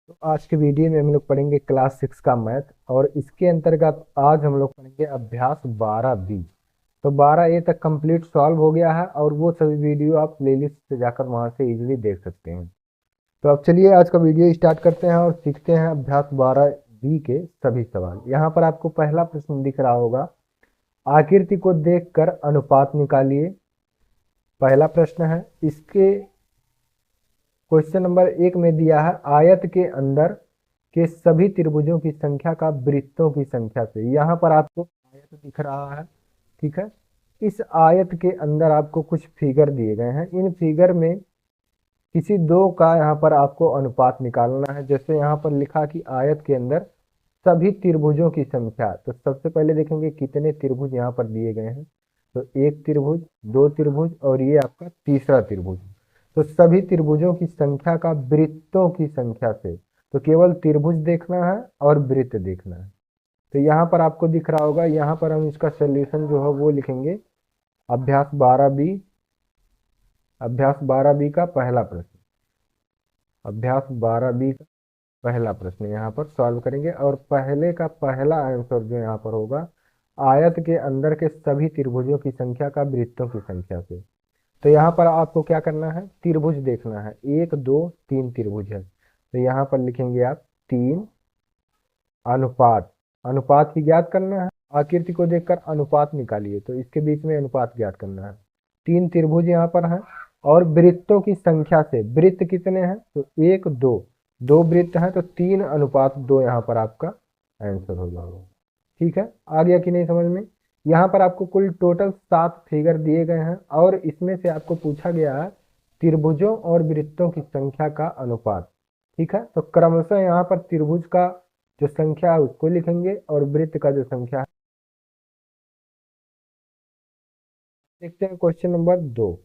तो आज के वीडियो में हम लोग पढ़ेंगे क्लास 6 का मैथ। और इसके अंतर्गत आज हम लोग पढ़ेंगे अभ्यास 12 बी। तो 12 ए तक कंप्लीट सॉल्व हो गया है और वो सभी वीडियो आप प्लेलिस्ट से जाकर वहां से इजीली देख सकते हैं। तो अब चलिए आज का वीडियो स्टार्ट करते हैं और सीखते हैं अभ्यास 12 बी के सभी सवाल। यहाँ पर आपको पहला प्रश्न दिख रहा होगा, आकृति को देखकर अनुपात निकालिए। पहला प्रश्न है। इसके क्वेश्चन नंबर 1 में दिया है, आयत के अंदर के सभी त्रिभुजों की संख्या का वृत्तों की संख्या से। यहाँ पर आपको आयत दिख रहा है, ठीक है। इस आयत के अंदर आपको कुछ फिगर दिए गए हैं। इन फिगर में किसी दो का यहाँ पर आपको अनुपात निकालना है। जैसे यहाँ पर लिखा कि आयत के अंदर सभी त्रिभुजों की संख्या। तो सबसे पहले देखेंगे कितने त्रिभुज यहाँ पर दिए गए हैं। तो एक त्रिभुज, दो त्रिभुज और ये आपका तीसरा त्रिभुज। तो सभी त्रिभुजों की संख्या का वृत्तों की संख्या से। तो केवल त्रिभुज देखना है और वृत्त देखना है। तो यहाँ पर आपको दिख रहा होगा, यहाँ पर हम इसका सोल्यूशन जो है वो लिखेंगे। अभ्यास 12 बी, अभ्यास 12 बी का पहला प्रश्न, अभ्यास 12 बी का पहला प्रश्न यहाँ पर सॉल्व करेंगे। और पहले का पहला आंसर जो यहाँ पर होगा, आयत के अंदर के सभी त्रिभुजों की संख्या का वृत्तों की संख्या से। तो यहाँ पर आपको क्या करना है, त्रिभुज देखना है। एक दो तीन त्रिभुज है, तो यहाँ पर लिखेंगे आप तीन अनुपात। अनुपात की ज्ञात करना है। आकृति को देखकर अनुपात निकालिए, तो इसके बीच में अनुपात ज्ञात करना है। तीन त्रिभुज यहाँ पर है और वृत्तों की संख्या से। वृत्त कितने हैं, तो एक दो, दो वृत्त हैं, तो 3:2 यहाँ पर आपका आंसर हो जाएगा। ठीक है, आ गया कि नहीं समझ में। यहाँ पर आपको कुल टोटल 7 फिगर दिए गए हैं और इसमें से आपको पूछा गया है त्रिभुजों और वृत्तों की संख्या का अनुपात। ठीक है, तो क्रमशः यहाँ पर त्रिभुज का जो संख्या है उसको लिखेंगे और वृत्त का जो संख्या है। देखते हैं क्वेश्चन नंबर 2।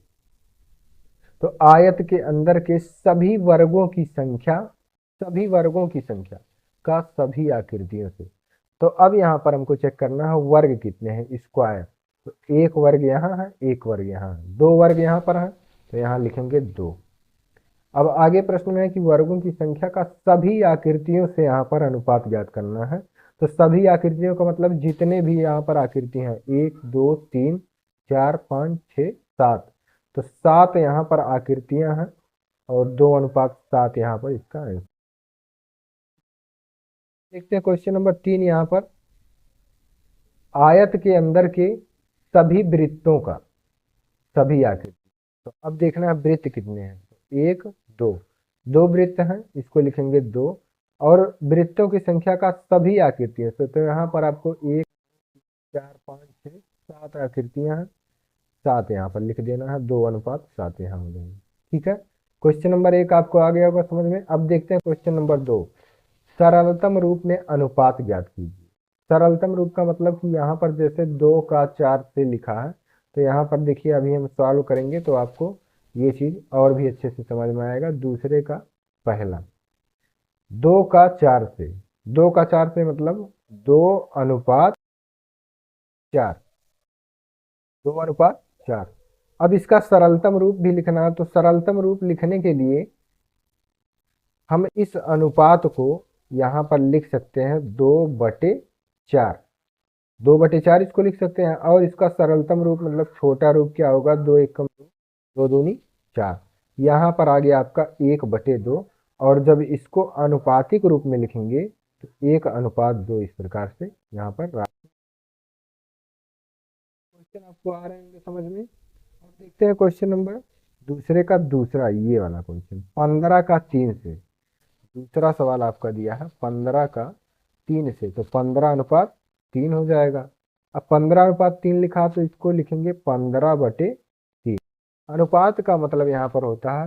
तो आयत के अंदर के सभी वर्गों की संख्या, सभी वर्गों की संख्या का सभी आकृतियों से। तो अब यहाँ पर हमको चेक करना है वर्ग कितने हैं, स्क्वायर। तो एक वर्ग यहाँ है, एक वर्ग यहाँ है, दो वर्ग यहाँ पर है, तो यहाँ लिखेंगे दो। अब आगे प्रश्न में है कि वर्गों की संख्या का सभी आकृतियों से यहाँ पर अनुपात ज्ञात करना है। तो सभी आकृतियों का मतलब जितने भी यहाँ पर आकृति हैं, एक दो तीन चार पाँच छः सात। तो सात यहाँ पर आकृतियां हैं और 2:7 यहाँ पर इसका आंसर। देखते हैं क्वेश्चन नंबर 3। यहाँ पर आयत के अंदर के सभी वृत्तों का, सभी आकृति। तो अब देखना है वृत्त कितने हैं। तो एक दो, दो वृत्त हैं, इसको लिखेंगे दो। और वृत्तों की संख्या का सभी आकृतियों से। तो यहाँ पर आपको एक चार पाँच छः सात आकृतियां हैं, सात यहाँ पर लिख देना है, 2:7 यहाँ हो जाएंगे। ठीक है, क्वेश्चन नंबर 1 आपको आ गया होगा समझ में। अब देखते हैं क्वेश्चन नंबर 2। सरलतम रूप में अनुपात ज्ञात कीजिए। सरलतम रूप का मतलब कि यहाँ पर जैसे 2 का 4 से लिखा है, तो यहाँ पर देखिए अभी हम सॉल्व करेंगे तो आपको ये चीज और भी अच्छे से समझ में आएगा। दूसरे का पहला, 2 का 4 से, 2 का 4 से मतलब 2:4, 2:4। अब इसका सरलतम रूप भी लिखना है। तो सरलतम रूप लिखने के लिए हम इस अनुपात को यहाँ पर लिख सकते हैं 2/4। 2/4 इसको लिख सकते हैं। और इसका सरलतम रूप मतलब छोटा रूप क्या होगा, 2 एकम 2, 2 दूनी 4। यहाँ पर आ गया आपका 1/2। और जब इसको अनुपातिक रूप में लिखेंगे तो 1:2 इस प्रकार से यहाँ पर क्वेश्चन आपको आ रहे होंगे समझ में। अब देखते हैं क्वेश्चन नंबर दूसरे का दूसरा, ये वाला क्वेश्चन 15 का 3 से। दूसरा सवाल आपका दिया है 15 का 3 से, तो 15:3 हो जाएगा। अब 15:3 लिखा तो इसको लिखेंगे 15/3। अनुपात का मतलब यहाँ पर होता है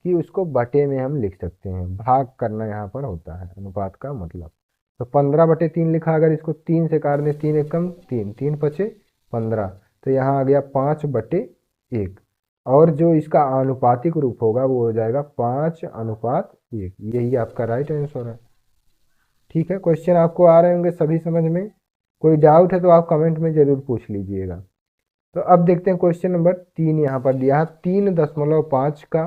कि उसको बटे में हम लिख सकते हैं, भाग करना यहाँ पर होता है अनुपात का मतलब। तो 15/3 लिखा, अगर इसको 3 से काट दें, 3 एकम 3, 3 × 5 = 15। तो यहाँ आ गया 5/1। और जो इसका आनुपातिक रूप होगा वो हो जाएगा 5:1। यही आपका राइट आंसर है। ठीक है, क्वेश्चन आपको आ रहे होंगे सभी समझ में। कोई डाउट है तो आप कमेंट में जरूर पूछ लीजिएगा। तो अब देखते हैं क्वेश्चन नंबर 3। यहाँ पर दिया है 3.5 का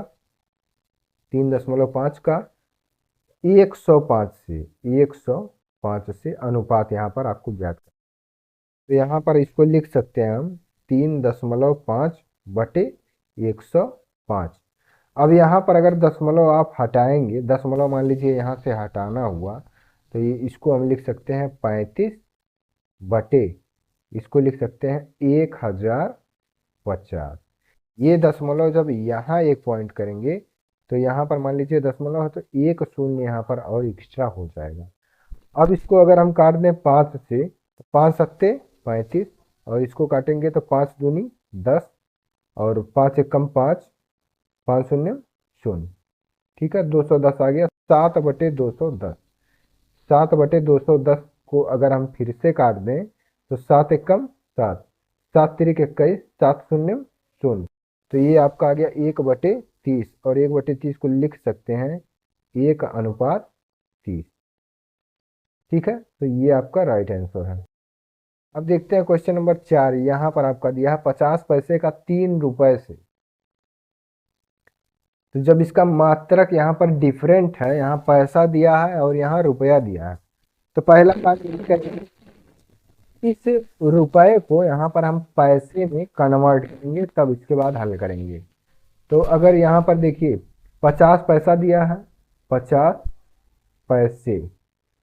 3.5 का 105 से 105 से अनुपात यहाँ पर आपको ज्ञात करना। तो यहाँ पर इसको लिख सकते हैं हम 3.5 बटे 105। अब यहाँ पर अगर दशमलव आप हटाएंगे, दशमलव मान लीजिए यहाँ से हटाना हुआ, तो ये इसको हम लिख सकते हैं 35 बटे, इसको लिख सकते हैं 1050। ये दशमलव जब यहाँ एक पॉइंट करेंगे तो यहाँ पर मान लीजिए दशमलव है तो एक शून्य यहाँ पर और एक्स्ट्रा हो जाएगा। अब इसको अगर हम काट दें 5 से, तो 5 सत्ते 35, और इसको काटेंगे तो 5 दूनी 10, और 5 एकम 5, 5 शून्य शून्य, ठीक है, 210 आ गया। 7 बटे 210, 7 बटे 210 को अगर हम फिर से काट दें तो 7 एकम 7, 7 तिरिक 21, 7 शून्य शून्य, तो ये आपका आ गया 1/30, और 1/30 को लिख सकते हैं 1:30। ठीक है, तो ये आपका राइट आंसर है। अब देखते हैं क्वेश्चन नंबर 4। यहाँ पर आपका दिया है 50 पैसे का 3 रुपए से। तो जब इसका मात्रक यहाँ पर डिफरेंट है, यहाँ पैसा दिया है और यहाँ रुपया दिया है, तो पहला काम ये करेंगे, इस रुपए को यहाँ पर हम पैसे में कन्वर्ट करेंगे, तब इसके बाद हल करेंगे। तो अगर यहाँ पर देखिए 50 पैसा दिया है, 50 पैसे,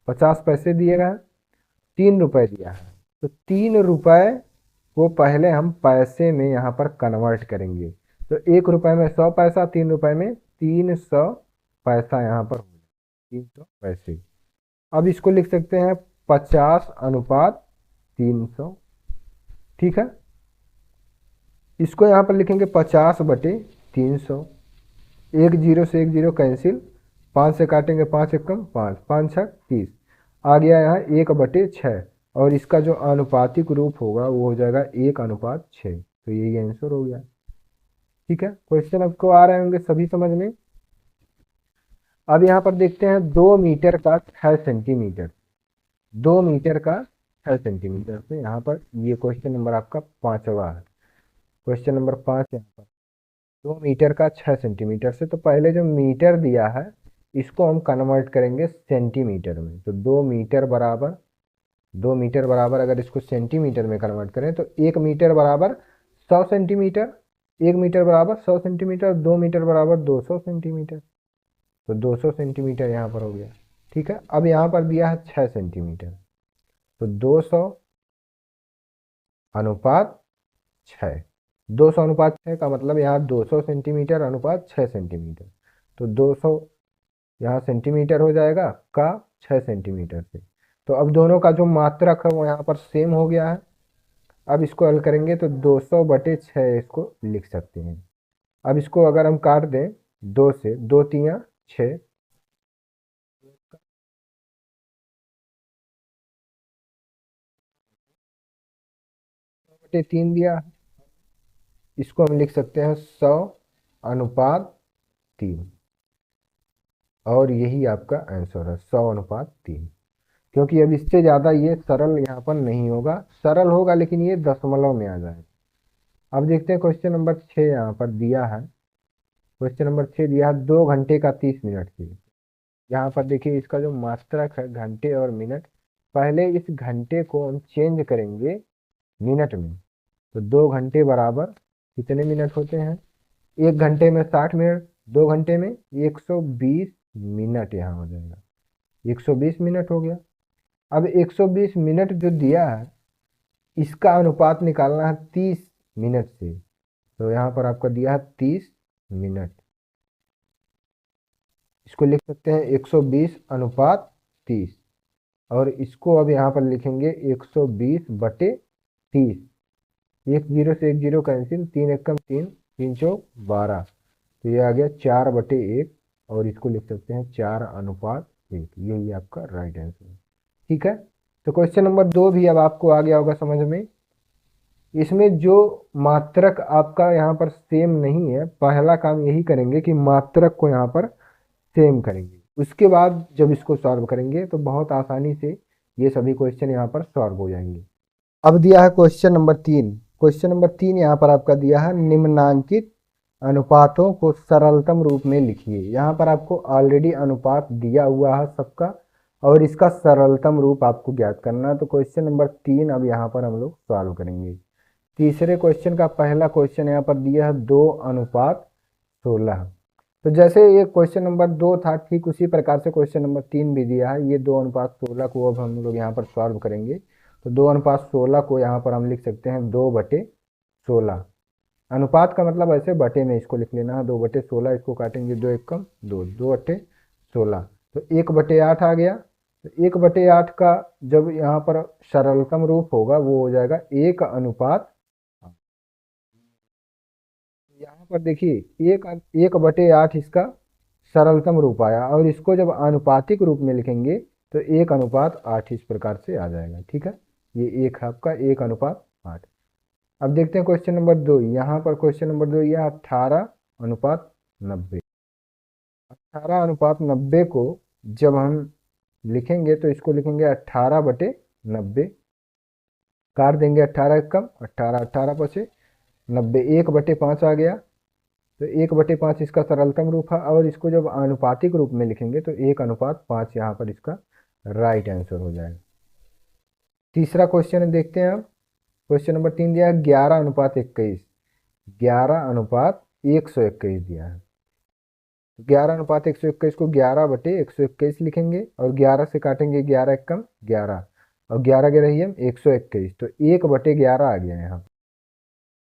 50 पैसे दिए गए, 3 रुपए दिया है, तो 3 रुपए को पहले हम पैसे में यहाँ पर कन्वर्ट करेंगे। तो 1 रुपए में 100 पैसा, 3 रुपए में 300 पैसा यहाँ पर होगा, 300 पैसे। अब इसको लिख सकते हैं 50:300। ठीक है, इसको यहाँ पर लिखेंगे 50/300। 1 0 से 1 0 कैंसिल, 5 से काटेंगे 5 एकम 5, 5 6 30, आ गया यहाँ 1/6, और इसका जो आनुपातिक रूप होगा वो हो जाएगा 1:6। तो यही आंसर हो गया। ठीक है, क्वेश्चन आपको आ रहे होंगे सभी समझ में। अब यहाँ पर देखते हैं 2 मीटर का 6 सेंटीमीटर, 2 मीटर का 6 सेंटीमीटर से यहाँ पर ये क्वेश्चन नंबर आपका 5वां है। क्वेश्चन नंबर 5 यहाँ पर 2 मीटर का 6 सेंटीमीटर से। तो पहले जो मीटर दिया है इसको हम कन्वर्ट करेंगे सेंटीमीटर में। तो 2 मीटर बराबर, 2 मीटर बराबर अगर इसको सेंटीमीटर में कन्वर्ट करें तो 1 मीटर बराबर 100 सेंटीमीटर, 1 मीटर बराबर 100 सेंटीमीटर, 2 मीटर बराबर 200 सेंटीमीटर, तो 200 सेंटीमीटर यहाँ पर हो गया। ठीक है, अब यहाँ पर दिया है 6 सेंटीमीटर, तो 200 अनुपात 6, 200 अनुपात 6 का मतलब यहाँ 200 सेंटीमीटर अनुपात 6 सेंटीमीटर, तो 200 यहाँ सेंटीमीटर हो जाएगा का 6 सेंटीमीटर से। तो अब दोनों का जो मात्रक है वो यहाँ पर सेम हो गया है। अब इसको हल करेंगे तो 200/6 इसको लिख सकते हैं। अब इसको अगर हम काट दें 2 से, 2 3 6, 3 दिया, इसको हम लिख सकते हैं 100:3, और यही आपका आंसर है 100:3। क्योंकि अब इससे ज़्यादा ये सरल यहाँ पर नहीं होगा, सरल होगा लेकिन ये दशमलव में आ जाए। अब देखते हैं क्वेश्चन नंबर 6 यहाँ पर दिया है। क्वेश्चन नंबर 6 दिया है 2 घंटे का 30 मिनट से। यहाँ पर देखिए इसका जो मात्रक है घंटे और मिनट, पहले इस घंटे को हम चेंज करेंगे मिनट में। तो 2 घंटे बराबर कितने मिनट होते हैं? 1 घंटे में 60 मिनट, 2 घंटे में 120 मिनट यहाँ हो जाएगा, 120 मिनट हो गया। अब 120 मिनट जो दिया है इसका अनुपात निकालना है 30 मिनट से। तो यहाँ पर आपका दिया है 30 मिनट, इसको लिख सकते हैं 120:30, और इसको अब यहाँ पर लिखेंगे 120/30। 1 0 से 1 0 कैंसिल, 3 एकम 3, 3 चौक 12, तो ये आ गया 4/1, और इसको लिख सकते हैं 4:1। यही आपका राइट आंसर है। ठीक है, तो क्वेश्चन नंबर 2 भी अब आपको आ गया होगा समझ में। इसमें जो मात्रक आपका यहाँ पर सेम नहीं है, पहला काम यही करेंगे कि मात्रक को यहाँ पर सेम करेंगे, उसके बाद जब इसको सॉल्व करेंगे तो बहुत आसानी से ये सभी क्वेश्चन यहाँ पर सॉल्व हो जाएंगे। अब दिया है क्वेश्चन नंबर 3। क्वेश्चन नंबर 3 यहाँ पर आपका दिया है निम्नांकित अनुपातों को सरलतम रूप में लिखिए। यहाँ पर आपको ऑलरेडी अनुपात दिया हुआ है सबका, और इसका सरलतम रूप आपको ज्ञात करना है। तो क्वेश्चन नंबर 3 अब यहाँ पर हम लोग सॉल्व करेंगे। तीसरे क्वेश्चन का पहला क्वेश्चन यहाँ पर दिया है 2:16। तो जैसे ये क्वेश्चन नंबर 2 था, ठीक उसी प्रकार से क्वेश्चन नंबर 3 भी दिया है। ये 2:16 को अब हम लोग यहाँ पर सॉल्व करेंगे। तो 2:16 को यहाँ पर हम लिख सकते हैं 2/16। अनुपात का मतलब ऐसे बटे में इसको लिख लेना है, 2/16। इसको काटेंगे, 2 एकम 2, 2/16। तो 1/8 आ गया। तो 1/8 का जब यहाँ पर सरलतम रूप होगा वो हो जाएगा 1:8। यहाँ पर देखिए 1/8 इसका सरलतम रूप आया, और इसको जब आनुपातिक रूप में लिखेंगे तो 1:8 इस प्रकार से आ जाएगा। ठीक है, ये एक है आपका 1:8। अब देखते हैं क्वेश्चन नंबर 2। यहाँ पर क्वेश्चन नंबर 2 यह 18:90। 18:90 को जब हम लिखेंगे तो इसको लिखेंगे 18/90। काट देंगे 18 कम 18, 18 बचे 90, 1/5 आ गया। तो 1/5 इसका सरलतम रूप है, और इसको जब आनुपातिक रूप में लिखेंगे तो 1:5 यहाँ पर इसका राइट आंसर हो जाएगा। तीसरा क्वेश्चन देखते हैं अब। क्वेश्चन नंबर 3 दिया है 11:21। 11:121 दिया है। 11:121 को 11/121 लिखेंगे, और 11 से काटेंगे 11 एकम 11, और 11 के रही हम 121। तो 1/11 आ गया यहाँ।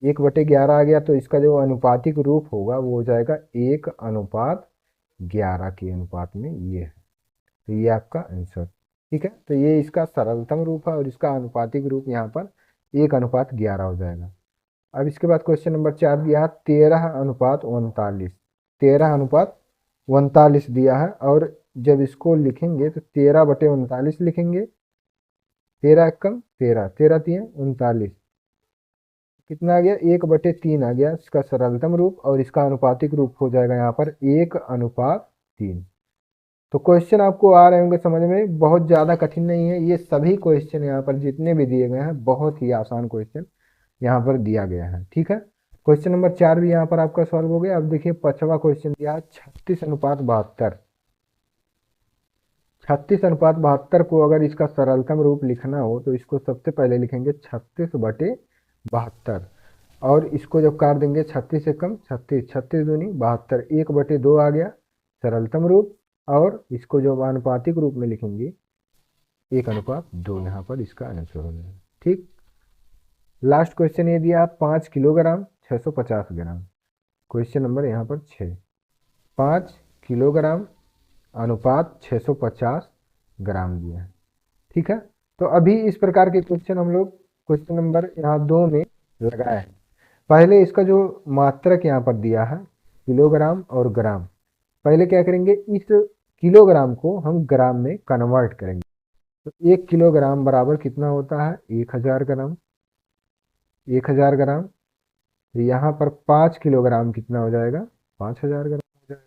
1/11 आ गया, तो इसका जो अनुपातिक रूप होगा वो हो जाएगा 1:11 के अनुपात में ये है। तो ये आपका आंसर। ठीक है, तो ये इसका सरलतम रूप है, और इसका अनुपातिक रूप यहाँ पर 1:11 हो जाएगा। अब इसके बाद क्वेश्चन नंबर 4 दिया है 13:39। 13:39 दिया है, और जब इसको लिखेंगे तो 13/39 लिखेंगे। 13 एकम 13, 13 3 39। कितना आ गया, 1/3 आ गया इसका सरलतम रूप, और इसका अनुपातिक रूप हो जाएगा यहाँ पर 1:3। तो क्वेश्चन आपको आ रहे होंगे समझ में, बहुत ज़्यादा कठिन नहीं है। ये सभी क्वेश्चन यहाँ पर जितने भी दिए गए हैं बहुत ही आसान क्वेश्चन यहाँ पर दिया गया है। ठीक है, क्वेश्चन नंबर 4 भी यहाँ पर आपका सॉल्व हो गया। अब देखिए 5वां क्वेश्चन दिया है 36:72। 36:72 को अगर इसका सरलतम रूप लिखना हो तो इसको सबसे पहले लिखेंगे 36/72, और इसको जब काट देंगे 36 से कम 36, 36 दूनी 72, 1/2 आ गया सरलतम रूप, और इसको जब आनुपातिक रूप में लिखेंगे 1:2 यहाँ पर इसका आंसर हो जाएगा। ठीक, लास्ट क्वेश्चन ये दिया 5 किलोग्राम 650 ग्राम। क्वेश्चन नंबर यहाँ पर 6। 5 किलोग्राम अनुपात 650 ग्राम दिया है। ठीक है, तो अभी इस प्रकार के क्वेश्चन हम लोग क्वेश्चन नंबर यहाँ 2 में लगाए हैं। पहले इसका जो मात्रक यहाँ पर दिया है किलोग्राम और ग्राम, पहले क्या करेंगे, इस किलोग्राम को हम ग्राम में कन्वर्ट करेंगे। तो 1 किलोग्राम बराबर कितना होता है, 1000 ग्राम। 1000 ग्राम, तो यहाँ पर 5 किलोग्राम कितना हो जाएगा, 5000 ग्राम हो जाएगा।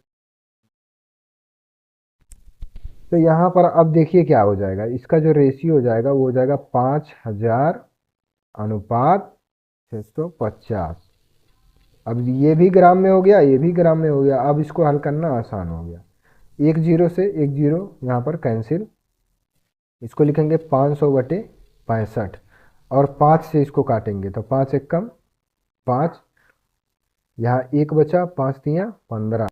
तो यहाँ पर अब देखिए क्या हो जाएगा, इसका जो रेशियो हो जाएगा वो हो जाएगा 5000:650। अब ये भी ग्राम में हो गया, ये भी ग्राम में हो गया। अब इसको हल करना आसान हो गया। एक जीरो से एक जीरो यहाँ पर कैंसिल, इसको लिखेंगे 500/65, और 5 से इसको काटेंगे तो 5 एकम 5, यहाँ 1 बचा, 5 तिया 15।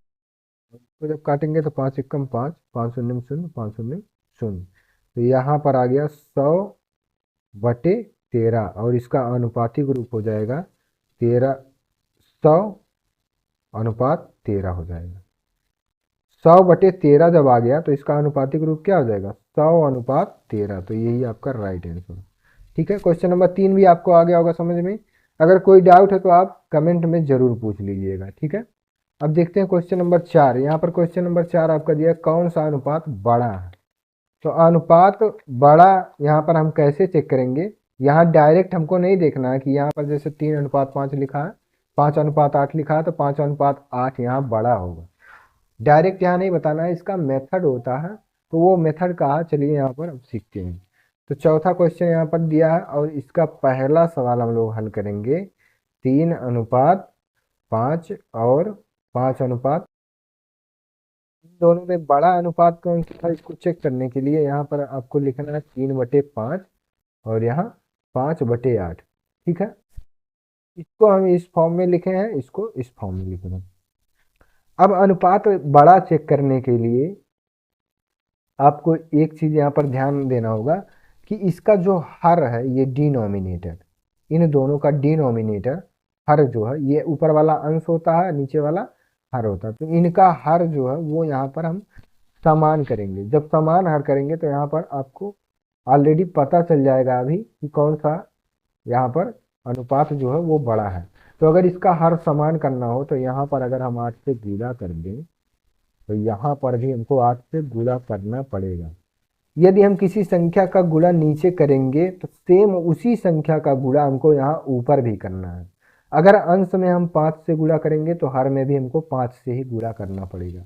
इसको जब काटेंगे तो 5 एकम 5, 5 शून्य 0, 5 शून्य 0। तो यहाँ पर आ गया 100/13, और इसका अनुपातिक रूप हो जाएगा 100:13 हो जाएगा। 100/13 जब आ गया तो इसका अनुपातिक रूप क्या हो जाएगा, 100:13। तो यही आपका राइट आंसर। ठीक है, क्वेश्चन नंबर 3 भी आपको आ गया होगा समझ में। अगर कोई डाउट है तो आप कमेंट में जरूर पूछ लीजिएगा। ठीक है, अब देखते हैं क्वेश्चन नंबर 4। यहाँ पर क्वेश्चन नंबर 4 आपका दिया कौन सा अनुपात बड़ा है। तो अनुपात बड़ा यहाँ पर हम कैसे चेक करेंगे, यहाँ डायरेक्ट हमको नहीं देखना है कि यहाँ पर जैसे 3:5 लिखा है, 5:8 लिखा है, तो 5:8 यहाँ बड़ा होगा। डायरेक्ट यहाँ नहीं बताना है, इसका मेथड होता है। तो वो मेथड कहा, चलिए यहाँ पर अब सीखते हैं। तो चौथा क्वेश्चन यहाँ पर दिया है, और इसका पहला सवाल हम लोग हल करेंगे 3:5 5 और 5 अनुपात, इन दोनों में बड़ा अनुपात कौन सा था इसको चेक करने के लिए यहाँ पर आपको लिखना है 3/5 और यहाँ 5/8। ठीक है, इसको हम इस फॉर्म में लिखे हैं, इसको इस फॉर्म में लिखे हैं। अब अनुपात बड़ा चेक करने के लिए आपको एक चीज यहाँ पर ध्यान देना होगा कि इसका जो हर है ये डिनोमिनेटर, इन दोनों का डिनोमिनेटर हर जो है ये ऊपर वाला अंश होता है, नीचे वाला हर होता है, तो इनका हर जो है वो यहाँ पर हम समान करेंगे। जब समान हर करेंगे तो यहाँ पर आपको ऑलरेडी पता चल जाएगा अभी कि कौन सा यहाँ पर अनुपात जो है वो बड़ा है। तो अगर इसका हर समान करना हो तो यहाँ पर अगर हम 8 से गुणा कर दें तो यहाँ पर भी हमको 8 से गुणा करना पड़ेगा। यदि हम किसी संख्या का गुणा नीचे करेंगे तो सेम उसी संख्या का गुणा हमको यहाँ ऊपर भी करना है। अगर अंश में हम 5 से गुणा करेंगे तो हर में भी हमको 5 से ही गुणा करना पड़ेगा।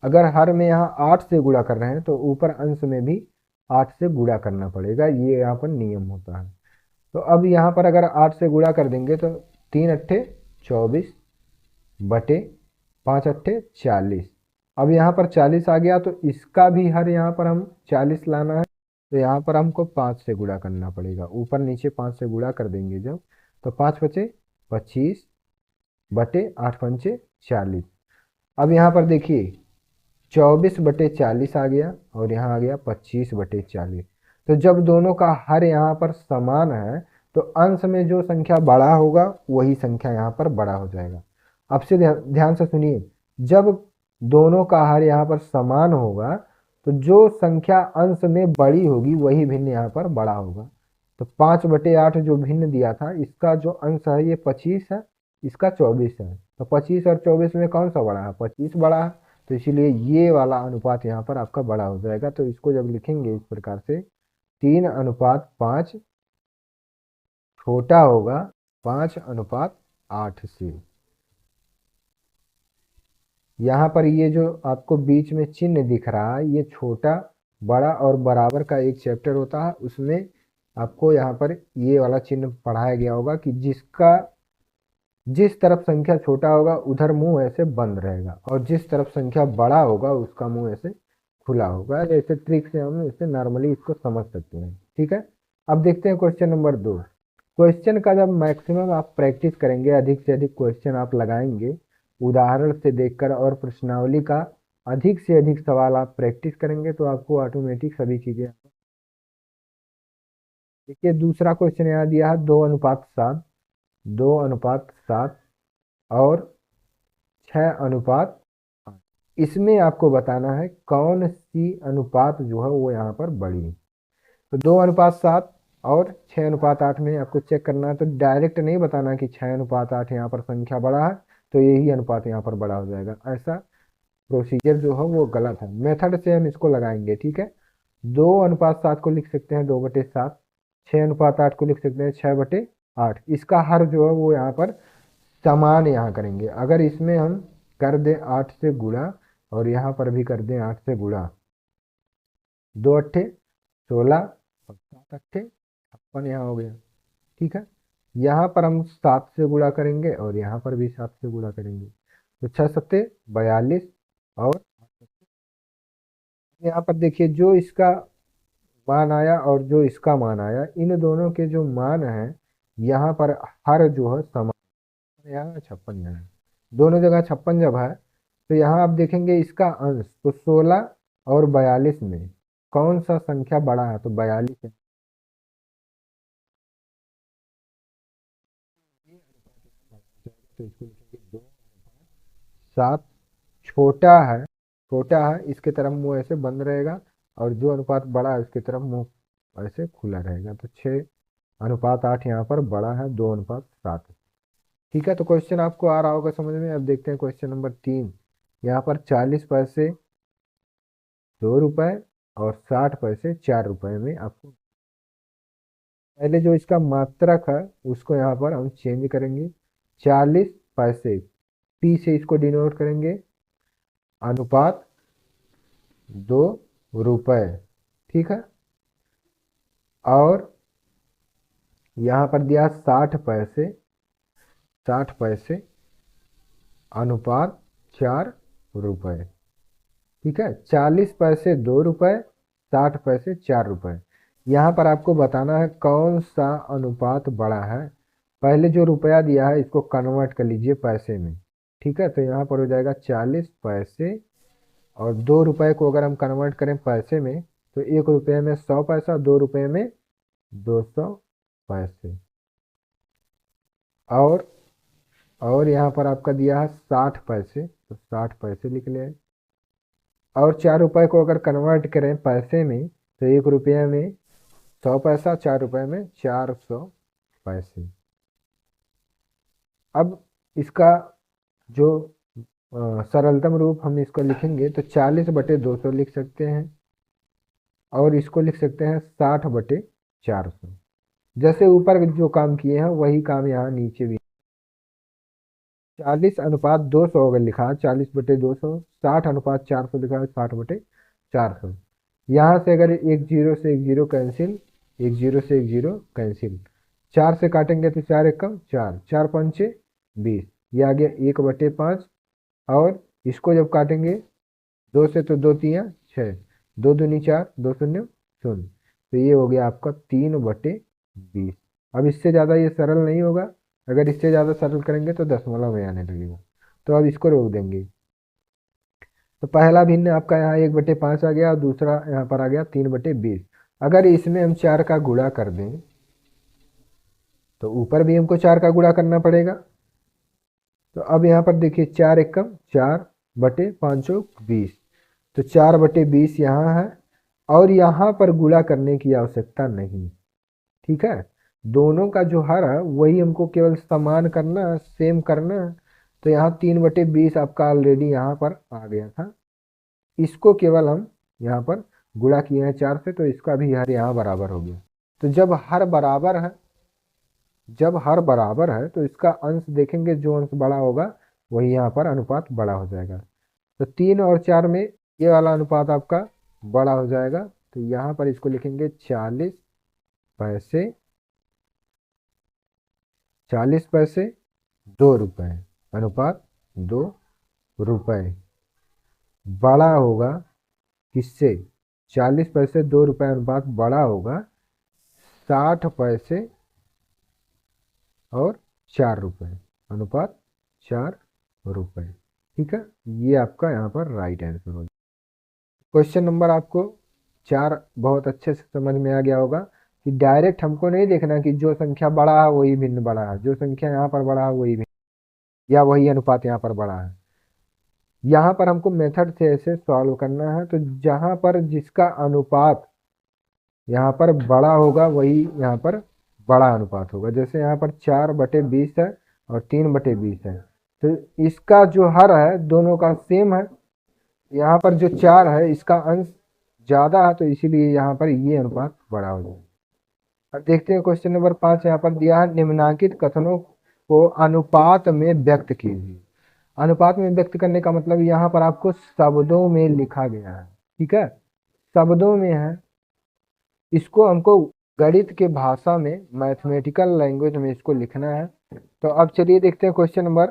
अगर हर में यहाँ 8 से गुणा कर रहे हैं तो ऊपर अंश में भी 8 से गुणा करना पड़ेगा, ये यहाँ पर नियम होता है। तो अब यहाँ पर अगर 8 से गुणा कर देंगे तो 3 × 8 = 24 बटे 5 × 8 = 40। अब यहाँ पर 40 आ गया तो इसका भी हर यहाँ पर हम 40 लाना है, तो यहाँ पर हमको 5 से गुणा करना पड़ेगा। ऊपर नीचे 5 से गुणा कर देंगे जब, तो 5 × 5 = 25 बटे 8 × 5 = 40। अब यहाँ पर देखिए 24/40 आ गया और यहाँ आ गया 25/40। तो जब दोनों का हर यहाँ पर समान है तो अंश में जो संख्या बड़ा होगा वही संख्या यहाँ पर बड़ा हो जाएगा। अब से ध्यान से सुनिए, जब दोनों का हर यहाँ पर समान होगा तो जो संख्या अंश में बड़ी होगी वही भिन्न यहाँ पर बड़ा होगा। तो 5/8 जो भिन्न दिया था इसका जो अंश है ये 25 है, इसका 24 है, तो 25 और 24 में कौन सा बड़ा है? 25 बड़ा है, तो इसीलिए ये वाला अनुपात यहाँ पर आपका बड़ा हो जाएगा। तो इसको जब लिखेंगे इस प्रकार से 3:5 छोटा होगा 5:8 से। यहाँ पर ये जो आपको बीच में चिन्ह दिख रहा है ये छोटा बड़ा और बराबर का एक चैप्टर होता है, उसमें आपको यहाँ पर ये वाला चिन्ह पढ़ाया गया होगा कि जिस तरफ संख्या छोटा होगा उधर मुंह ऐसे बंद रहेगा और जिस तरफ संख्या बड़ा होगा उसका मुंह ऐसे खुला होगा। ऐसे ट्रिक से हम इसे नॉर्मली इसको समझ सकते हैं। ठीक है, अब देखते हैं क्वेश्चन नंबर 2। क्वेश्चन का जब मैक्सिमम आप प्रैक्टिस करेंगे, अधिक से अधिक क्वेश्चन आप लगाएंगे उदाहरण से देखकर और प्रश्नावली का अधिक से अधिक सवाल आप प्रैक्टिस करेंगे तो आपको ऑटोमेटिक सभी चीजें। देखिए दूसरा क्वेश्चन यहाँ दिया है 2:7, 2:7 और 6:8। इसमें आपको बताना है कौन सी अनुपात जो है वो यहाँ पर बड़ी है। तो 2:7 और 6:8 में आपको चेक करना है, तो डायरेक्ट नहीं बताना कि 6:8 यहाँ पर संख्या बड़ा है तो यही अनुपात यहाँ पर बड़ा हो जाएगा, ऐसा प्रोसीजर जो है वो गलत है। मेथड से हम इसको लगाएंगे। ठीक है, 2:7 को लिख सकते हैं 2/7, 6:8 को लिख सकते हैं 6/8। इसका हर जो है वो यहाँ पर समान यहाँ करेंगे। अगर इसमें हम कर दें 8 से गुणा और यहाँ पर भी कर दें 8 से गुणा, 2 × 8 = 16 और 7 × 8 = 56 यहाँ हो गया। ठीक है, यहाँ पर हम 7 से गुणा करेंगे और यहाँ पर भी 7 से गुणा करेंगे, तो 6×7 = 42 और यहाँ पर देखिए जो इसका मान आया और जो इसका मान आया, इन दोनों के जो मान है यहाँ पर हर जो है समान, यहाँ 56 यहाँ है, दोनों जगह 56 जब है तो यहाँ आप देखेंगे इसका अंश, तो 16 और 42 में कौन सा संख्या बड़ा है? तो 42 है। तो इसको लिखेंगे 2:7, छोटा है, छोटा है इसके तरफ मुंह ऐसे बंद रहेगा और जो अनुपात बड़ा है उसकी तरफ मुंह ऐसे खुला रहेगा, तो 6:8 यहाँ पर बड़ा है 2:7। ठीक है, तो क्वेश्चन आपको आ रहा होगा समझ में। अब देखते हैं क्वेश्चन नंबर 3। यहाँ पर 40 पैसे 2 रुपए और 60 पैसे 4 रुपए में आपको, पहले जो इसका मात्रक है उसको यहाँ पर हम चेंज करेंगे। 40 पैसे पी से इसको डिनोट करेंगे, अनुपात 2 रुपए। ठीक है, और यहाँ पर दिया 60 पैसे, 60 पैसे अनुपात 4 रुपए। ठीक है, 40 पैसे 2 रुपए, 60 पैसे 4 रुपए। यहाँ पर आपको बताना है कौन सा अनुपात बड़ा है। पहले जो रुपया दिया है इसको कन्वर्ट कर लीजिए पैसे में। ठीक है, तो यहाँ पर हो जाएगा 40 पैसे, और 2 रुपए को अगर हम कन्वर्ट करें पैसे में तो 1 रुपये में 100 पैसा, 2 रुपये में 200 पैसे। और और यहाँ पर आपका दिया है 60 पैसे, तो 60 पैसे लिख लें। और 4 रुपए को अगर कन्वर्ट करें पैसे में तो 1 रुपये में 100 पैसा, 4 रुपये में 400 पैसे। अब इसका जो सरलतम रूप हम इसको लिखेंगे तो 40/200 लिख सकते हैं, और इसको लिख सकते हैं 60/400। जैसे ऊपर जो काम किए हैं वही काम यहाँ नीचे भी। 40/200 अगर लिखा है 40/200, 60/400 लिखा है 60/400। यहाँ से अगर एक जीरो से एक जीरो कैंसिल, एक जीरो से एक जीरो कैंसिल, 4 से काटेंगे तो 4 एकम 4, 4 पंचे 20, ये आ गया 1/5। और इसको जब काटेंगे 2 से तो 2 तियाँ 6, 2 दूनी 4, 2 शून्य शून्य, तो ये हो गया आपका 3/20। अब इससे ज़्यादा ये सरल नहीं होगा, अगर इससे ज़्यादा सरल करेंगे तो दशमलव में आने लगेगा, तो अब इसको रोक देंगे। तो पहला भिन्न आपका यहाँ 1/5 आ गया, और दूसरा यहाँ पर आ गया 3/20। अगर इसमें हम 4 का गुणा कर दें तो ऊपर भी हमको 4 का गुणा करना पड़ेगा। तो अब यहाँ पर देखिए 4 एकम 4/520, तो 4/20 यहाँ है, और यहाँ पर गुणा करने की आवश्यकता नहीं। ठीक है, दोनों का जो हर है वही हमको केवल समान करना, सेम करना। तो यहाँ 3/20 आपका ऑलरेडी यहाँ पर आ गया था, इसको केवल हम यहाँ पर गुणा किए हैं 4 से, तो इसका भी हर यहाँ बराबर हो गया। तो जब हर बराबर है, जब हर बराबर है तो इसका अंश देखेंगे, जो अंश बड़ा होगा वही यहाँ पर अनुपात बड़ा हो जाएगा। तो 3 और 4 में ये वाला अनुपात आपका बड़ा हो जाएगा, तो यहाँ पर इसको लिखेंगे 40 पैसे, 40 पैसे 2 रुपए, अनुपात 2 रुपए बड़ा होगा किससे? 40 पैसे 2 रुपए अनुपात बड़ा होगा 60 पैसे और 4 रुपए, अनुपात 4 रुपए। ठीक है, ये आपका यहाँ पर राइट आंसर होगा। क्वेश्चन नंबर आपको 4 बहुत अच्छे से समझ में आ गया होगा कि डायरेक्ट हमको नहीं देखना कि जो संख्या बड़ा है वही भिन्न बड़ा है, जो संख्या यहाँ पर बड़ा है वही भिन्न, या वही अनुपात यहाँ पर बड़ा है। यहाँ पर हमको मेथड से ऐसे सॉल्व करना है। तो जहाँ पर जिसका अनुपात यहाँ पर बड़ा होगा वही यहाँ पर बड़ा अनुपात होगा। जैसे यहाँ पर 4/20 है और 3/20 है, तो इसका जो हर है दोनों का सेम है। यहाँ पर जो 4 है इसका अंश ज़्यादा है, तो इसीलिए यहाँ पर ये अनुपात बड़ा हो जाएगा। अब देखते हैं क्वेश्चन नंबर 5 यहाँ पर दिया है, निम्नलिखित कथनों को अनुपात में व्यक्त कीजिए। अनुपात में व्यक्त करने का मतलब यहाँ पर आपको शब्दों में लिखा गया है। ठीक है, शब्दों में है, इसको हमको गणित के भाषा में, मैथमेटिकल लैंग्वेज में इसको लिखना है। तो अब चलिए देखते हैं क्वेश्चन नंबर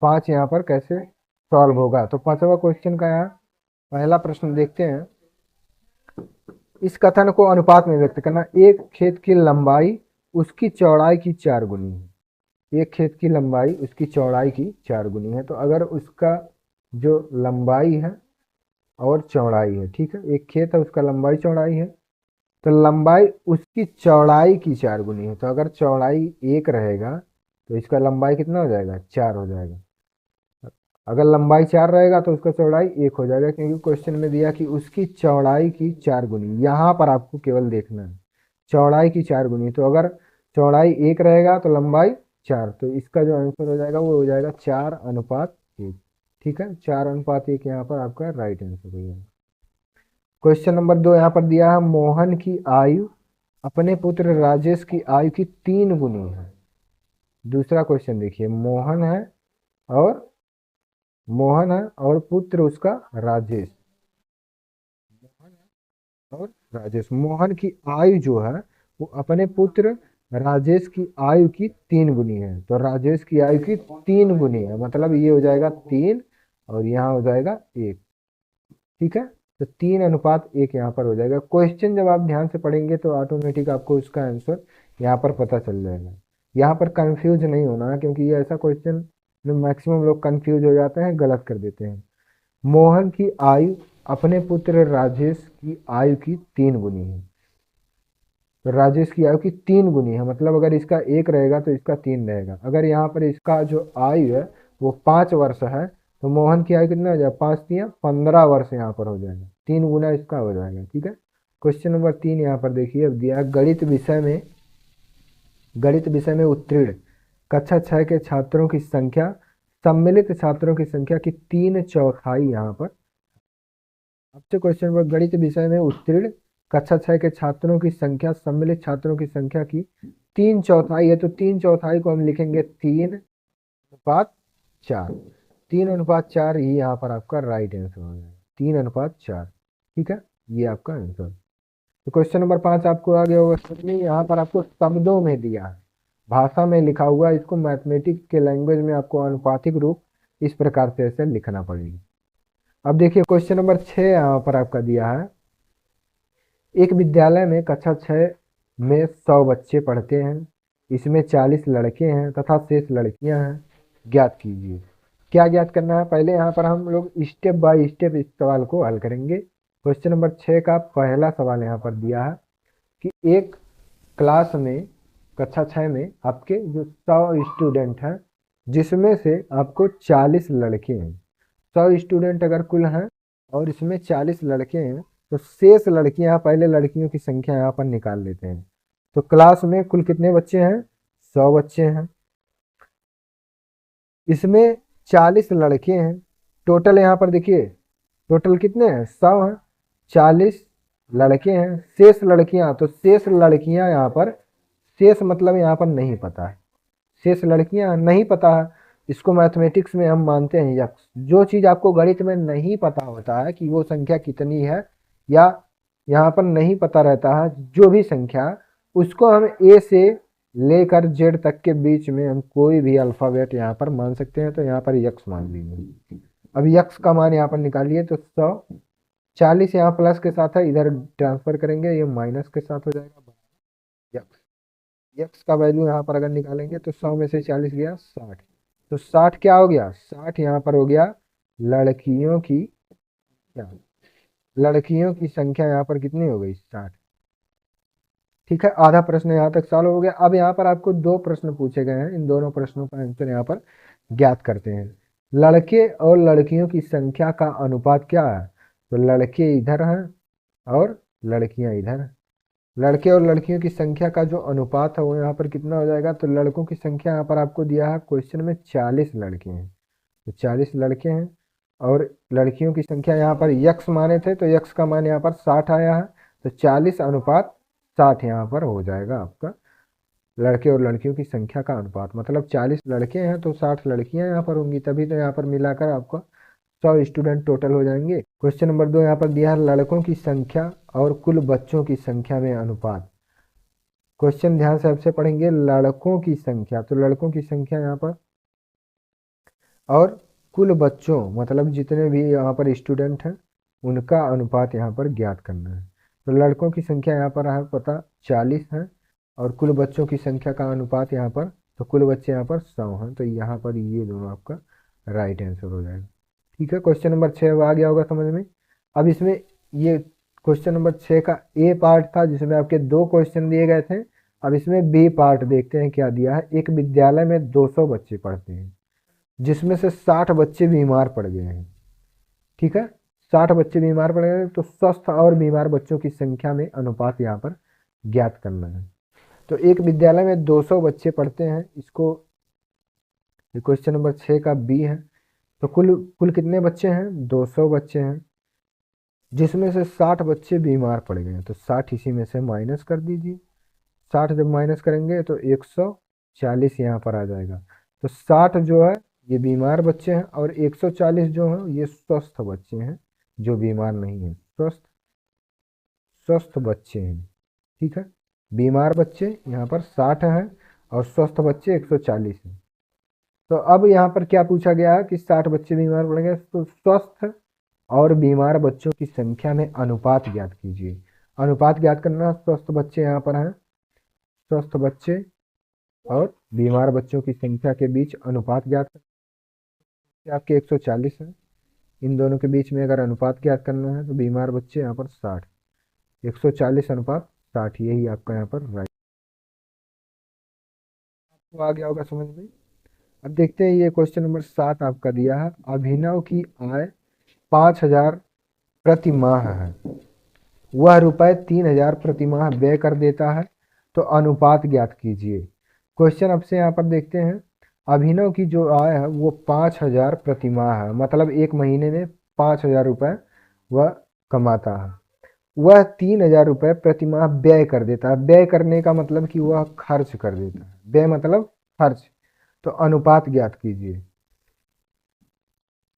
5 यहाँ पर कैसे सॉल्व होगा। तो 5वां क्वेश्चन का यहाँ पहला प्रश्न देखते हैं। इस कथन को अनुपात में व्यक्त करना, एक खेत की लंबाई उसकी चौड़ाई की 4 गुनी है। एक खेत की लंबाई उसकी चौड़ाई की 4 गुनी है। तो अगर उसका जो लंबाई है और चौड़ाई है, ठीक है, एक खेत है उसका लंबाई चौड़ाई है, तो लंबाई उसकी चौड़ाई की 4 गुनी है। तो अगर चौड़ाई 1 रहेगा तो इसका लंबाई कितना हो जाएगा? 4 हो जाएगा। अगर लंबाई 4 रहेगा तो उसका चौड़ाई 1 हो जाएगा, क्योंकि क्वेश्चन में दिया कि उसकी चौड़ाई की 4 गुनी। यहाँ पर आपको केवल देखना है चौड़ाई की 4 गुनी। तो अगर चौड़ाई 1 रहेगा तो लंबाई 4, तो इसका जो आंसर हो जाएगा वो हो जाएगा 4:1। ठीक है, 4:1 यहाँ पर आपका राइट आंसर हो जाएगा। क्वेश्चन नंबर 2 यहाँ पर दिया है, मोहन की आयु अपने पुत्र राजेश की आयु की 3 गुनी है। दूसरा क्वेश्चन देखिए, मोहन है और पुत्र उसका राजेश, मोहन है और राजेश। मोहन की आयु जो है वो अपने पुत्र राजेश की आयु की 3 गुनी है, तो राजेश की आयु की 3 गुनी है, मतलब ये हो जाएगा 3 और यहाँ हो जाएगा 1। ठीक है, तो 3:1 यहाँ पर हो जाएगा। क्वेश्चन जब आप ध्यान से पढ़ेंगे तो ऑटोमेटिक आपको उसका आंसर यहाँ पर पता चल जाएगा। यहाँ पर कंफ्यूज नहीं होना है, क्योंकि ये ऐसा क्वेश्चन में मैक्सिमम लोग कंफ्यूज हो जाते हैं, गलत कर देते हैं। मोहन की आयु अपने पुत्र राजेश की आयु की 3 गुनी है, तो राजेश की आयु की 3 गुनी है, मतलब अगर इसका 1 रहेगा तो इसका 3 रहेगा। अगर यहाँ पर इसका जो आयु है वो 5 वर्ष है, तो मोहन की आयु कितना हो जाएगा, 5×3 = 15 वर्ष यहाँ पर हो जाएगा, 3 गुना इसका हो जाएगा। ठीक है, क्वेश्चन नंबर 3 यहाँ पर देखिए, अब दिया है, गणित विषय में उत्तीर्ण कक्षा 6 के छात्रों की संख्या, सम्मिलित छात्रों की संख्या की 3/4 यहाँ पर। आपसे क्वेश्चन नंबर, गणित विषय में उत्तीर्ण कक्षा 6 के छात्रों की संख्या, सम्मिलित छात्रों की संख्या की 3/4 है, तो 3/4 को हम लिखेंगे 3:4। 3:4 ही यहाँ पर आपका राइट आंसर हो जाएगा, 3:4। ठीक है, ये आपका आंसर। तो क्वेश्चन नंबर 5 आपको आ गया होगा समझ में। यहाँ पर आपको शब्दों में दिया है, भाषा में लिखा हुआ, इसको मैथमेटिक्स के लैंग्वेज में आपको अनुपातिक रूप इस प्रकार से ऐसे लिखना पड़ेगा। अब देखिए क्वेश्चन नंबर 6 यहाँ पर आपका दिया है, एक विद्यालय में कक्षा 6 में 100 बच्चे पढ़ते हैं, इसमें 40 लड़के हैं तथा शेष लड़कियां हैं, ज्ञात कीजिए। क्या ज्ञात करना है, पहले यहाँ पर हम लोग स्टेप बाय स्टेप इस सवाल को हल करेंगे। क्वेश्चन नंबर 6 का पहला सवाल यहाँ पर दिया है कि एक क्लास में, कक्षा 6 में आपके जो 100 स्टूडेंट हैं, जिसमें से आपको 40 लड़के हैं। 100 स्टूडेंट अगर कुल हैं और इसमें 40 लड़के हैं, तो शेष लड़कियां, पहले लड़कियों की संख्या यहाँ पर निकाल लेते हैं। तो क्लास में कुल कितने बच्चे हैं, 100 बच्चे हैं, इसमें 40 लड़के हैं। टोटल यहाँ पर देखिए, टोटल कितने हैं, 100 हैं, 40 लड़के हैं, शेष लड़कियां, तो शेष लड़कियां यहाँ पर, शेष मतलब यहाँ पर नहीं पता है, शेष लड़कियां नहीं पता है, इसको मैथमेटिक्स में हम मानते हैं यक्स। जो चीज़ आपको गणित में नहीं पता होता है कि वो संख्या कितनी है, या यहाँ पर नहीं पता रहता है जो भी संख्या, उसको हम ए से लेकर जेड तक के बीच में हम कोई भी अल्फ़ाबेट यहाँ पर मान सकते हैं, तो यहाँ पर यक्स मान लीजिए। अब यक्स का मान यहाँ पर निकालिए, तो 100, 40 यहाँ प्लस के साथ है, इधर ट्रांसफर करेंगे, ये माइनस के साथ हो जाएगा यक्स। यक्स का वैल्यू यहाँ पर अगर निकालेंगे तो 100 में से 40 गया 60, तो 60 क्या हो गया, 60 यहाँ पर हो गया लड़कियों की, क्या, लड़कियों की संख्या यहाँ पर कितनी हो गई, 60। ठीक है, आधा प्रश्न यहाँ तक सॉल्व हो गया। अब यहाँ पर आपको 2 प्रश्न पूछे गए हैं, इन दोनों प्रश्नों का आंसर यहाँ पर ज्ञात करते हैं। लड़के और लड़कियों की संख्या का अनुपात क्या है, तो लड़के इधर हैं और लड़कियां इधर हैं। लड़के और लड़कियों की संख्या का जो अनुपात है वो यहाँ पर कितना हो जाएगा, तो लड़कों की संख्या यहाँ पर आपको दिया है क्वेश्चन में 40 लड़के हैं, तो 40 लड़के हैं, और लड़कियों की संख्या यहाँ पर यक्स माने थे, तो यक्स का मान यहाँ पर 60 आया है, तो 40:60 यहाँ पर हो जाएगा आपका लड़के और लड़कियों की संख्या का अनुपात। मतलब 40 लड़के हैं तो 60 लड़कियां यहाँ पर होंगी, तभी तो यहाँ पर मिलाकर आपका 100 स्टूडेंट टोटल हो जाएंगे। क्वेश्चन नंबर 2 यहाँ पर दिया है, लड़कों की संख्या और कुल बच्चों की संख्या में अनुपात। क्वेश्चन ध्यान से आपसे पढ़ेंगे, लड़कों की संख्या, तो लड़कों की संख्या यहाँ पर, और कुल बच्चों मतलब जितने भी यहाँ पर स्टूडेंट हैं उनका अनुपात यहाँ पर ज्ञात करना है। तो लड़कों की संख्या यहाँ पर है पता 40 है, और कुल बच्चों की संख्या का अनुपात यहाँ पर, तो कुल बच्चे यहाँ पर 100 हैं, तो यहाँ पर ये दोनों आपका राइट आंसर हो जाएगा। ठीक है, क्वेश्चन नंबर 6 आ गया होगा समझ में। अब इसमें ये क्वेश्चन नंबर 6 का ए पार्ट था, जिसमें आपके 2 क्वेश्चन दिए गए थे। अब इसमें बी पार्ट देखते हैं क्या दिया है। एक विद्यालय में 200 बच्चे पढ़ते हैं, जिसमें से 60 बच्चे बीमार पड़ गए हैं। ठीक है, 60 बच्चे बीमार पड़ गए, तो स्वस्थ और बीमार बच्चों की संख्या में अनुपात यहाँ पर ज्ञात करना है। तो एक विद्यालय में 200 बच्चे पढ़ते हैं, इसको क्वेश्चन नंबर 6 का बी है। तो कुल कुल कितने बच्चे हैं, 200 बच्चे हैं, जिसमें से 60 बच्चे बीमार पड़ गए हैं, तो 60 इसी में से माइनस कर दीजिए। 60 जब माइनस करेंगे तो 140 यहाँ पर आ जाएगा। तो 60 जो है ये बीमार बच्चे हैं, और 140 जो हैं ये स्वस्थ बच्चे हैं, जो बीमार नहीं हैं, स्वस्थ स्वस्थ बच्चे हैं। ठीक है, बीमार बच्चे यहाँ पर 60 हैं और स्वस्थ बच्चे 140 हैं। तो अब यहाँ पर क्या पूछा गया है कि 60 बच्चे बीमार पड़ गए, तो स्वस्थ और बीमार बच्चों की संख्या में अनुपात ज्ञात कीजिए। अनुपात ज्ञात करना, स्वस्थ बच्चे यहाँ पर हैं, स्वस्थ बच्चे और बीमार बच्चों की संख्या के बीच अनुपात ज्ञात करना। आपके 140 हैं, इन दोनों के बीच में अगर अनुपात ज्ञात करना है तो बीमार बच्चे यहाँ पर 60, 140 अनुपात 60, यही आपका यहाँ पर राइट। आपको आ गया होगा समझ में। अब देखते हैं, ये क्वेश्चन नंबर 7 आपका दिया है, अभिनव की आय 5,000 प्रति माह है, वह रुपए 3,000 प्रति माह व्यय कर देता है, तो अनुपात ज्ञात कीजिए। क्वेश्चन अब से यहाँ पर देखते हैं, अभिनव की जो आय है वो 5,000 प्रति माह है, मतलब एक महीने में 5,000 रुपये वह कमाता है। वह 3,000 रुपये प्रति माह व्यय कर देता है। व्यय करने का मतलब कि वह खर्च कर देता है, व्यय मतलब खर्च, तो अनुपात ज्ञात कीजिए।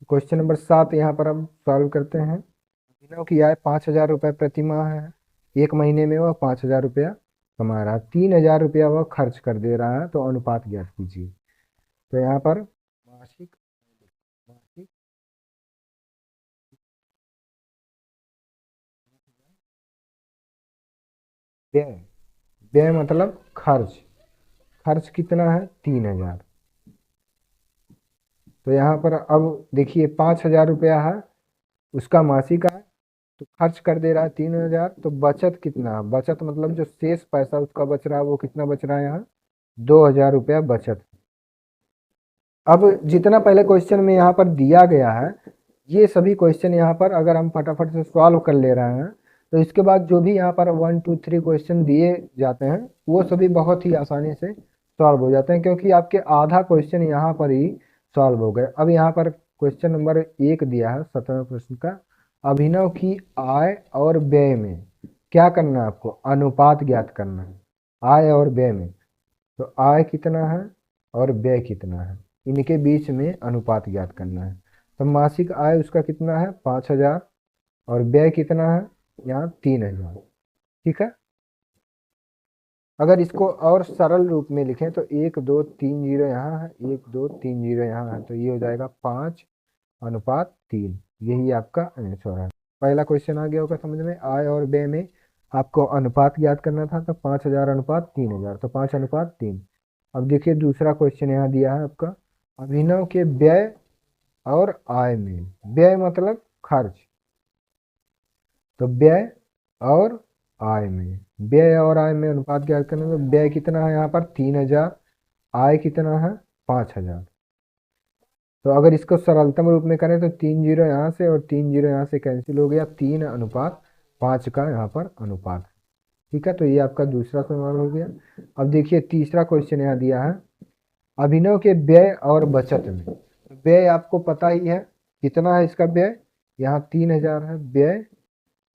क्वेश्चन नंबर 7 यहाँ पर हम सॉल्व करते हैं। अभिनव की आय 5,000 रुपये प्रति माह है, एक महीने में वह 5,000 रुपया कमा रहा है, 3,000 रुपया वह खर्च कर दे रहा है, तो अनुपात ज्ञात कीजिए। तो यहाँ पर मासिक मासिक व्यय, व्यय मतलब खर्च, खर्च कितना है 3,000। तो यहाँ पर अब देखिए 5,000 रुपया है, उसका मासिक आय, तो खर्च कर दे रहा है 3,000, तो बचत कितना, बचत मतलब जो शेष पैसा उसका बच रहा है वो कितना बच रहा है यहाँ 2,000 रुपया बचत। अब जितना पहले क्वेश्चन में यहाँ पर दिया गया है, ये सभी क्वेश्चन यहाँ पर अगर हम फटाफट से सॉल्व कर ले रहे हैं, तो इसके बाद जो भी यहाँ पर 1 2 3 क्वेश्चन दिए जाते हैं वो सभी बहुत ही आसानी से सॉल्व हो जाते हैं, क्योंकि आपके आधा क्वेश्चन यहाँ पर ही सॉल्व हो गए। अब यहाँ पर क्वेश्चन नंबर 1 दिया है 17वें प्रश्न का, अभिनव की आय और व्यय में क्या करना है आपको, अनुपात ज्ञात करना है, आय और व्यय में। तो आय कितना है और व्यय कितना है, इनके बीच में अनुपात ज्ञात करना है। तो मासिक आय उसका कितना है 5,000 और व्यय कितना है यहाँ 3,000, ठीक है। अगर इसको और सरल रूप में लिखें तो 1 2 3 जीरो यहाँ है, 1 2 3 जीरो यहाँ है, तो ये हो जाएगा 5:3, यही आपका आंसर है। पहला क्वेश्चन आ गया होगा समझ में, आय और व्यय में आपको अनुपात ज्ञात करना था, तो 5,000 अनुपात 3,000, तो 5:3। अब देखिए दूसरा क्वेश्चन यहाँ दिया है आपका, अभिनव के व्यय और आय में, व्यय मतलब खर्च, तो व्यय और आय में, व्यय और आय में अनुपात ज्ञात करने में, व्यय कितना है यहाँ पर 3,000, आय कितना है 5,000। तो अगर इसको सरलतम रूप में करें तो 3 जीरो यहाँ से और 3 जीरो यहाँ से कैंसिल हो गया, 3:5 का यहाँ पर अनुपात, ठीक है। तो ये आपका दूसरा सवाल हो गया। अब देखिए तीसरा क्वेश्चन यहाँ दिया है, अभिनव के व्यय और बचत में, व्यय आपको पता ही है कितना है इसका व्यय, यहाँ 3,000 है व्यय,